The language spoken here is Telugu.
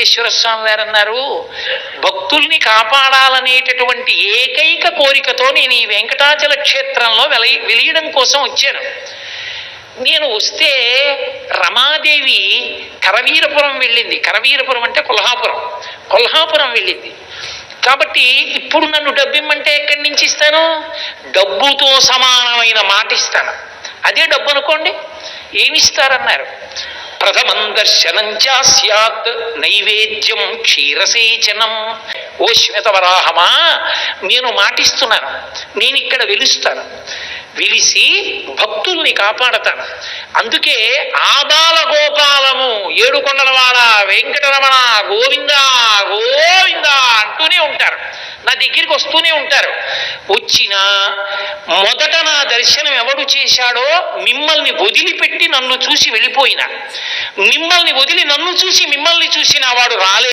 వెంకటేశ్వర స్వామి వారు అన్నారు, భక్తుల్ని కాపాడాలనేటటువంటి ఏకైక కోరికతో నేను ఈ వెంకటాచల క్షేత్రంలో వెలియడం కోసం వచ్చాను. నేను వస్తే రమాదేవి కరవీరపురం వెళ్ళింది. కరవీరపురం అంటే కొల్హాపురం వెళ్ళింది. కాబట్టి ఇప్పుడు నన్ను డబ్బు ఇమ్మంటే ఎక్కడి నుంచి ఇస్తాను? డబ్బుతో సమానమైన మాట ఇస్తాను. అదే డబ్బు అనుకోండి. ఏమిస్తారన్నారు? ప్రథమం దర్శనం స్యాత్ నైవేద్యం క్షీరసేచనం. ఓ శ్వేతవరాహమా, నేను మాటిస్తున్నాను, నేను ఇక్కడ వెలుస్తాను, వెలిసి భక్తుల్ని కాపాడతాను. అందుకే ఆబాల గోపాలము ఏడుకొండలవాడ వెంకటరమణ గోవింద గోవింద అంటూనే ఉంటారు, నా దగ్గరికి వస్తూనే ఉంటారు. వచ్చిన మొదట నా దర్శనం ఎవడు చేశాడో, మిమ్మల్ని వదిలిపెట్టి నన్ను చూసి వెళ్ళిపోయినా, మిమ్మల్ని వదిలి నన్ను చూసి మిమ్మల్ని చూసిన వాడు రాలే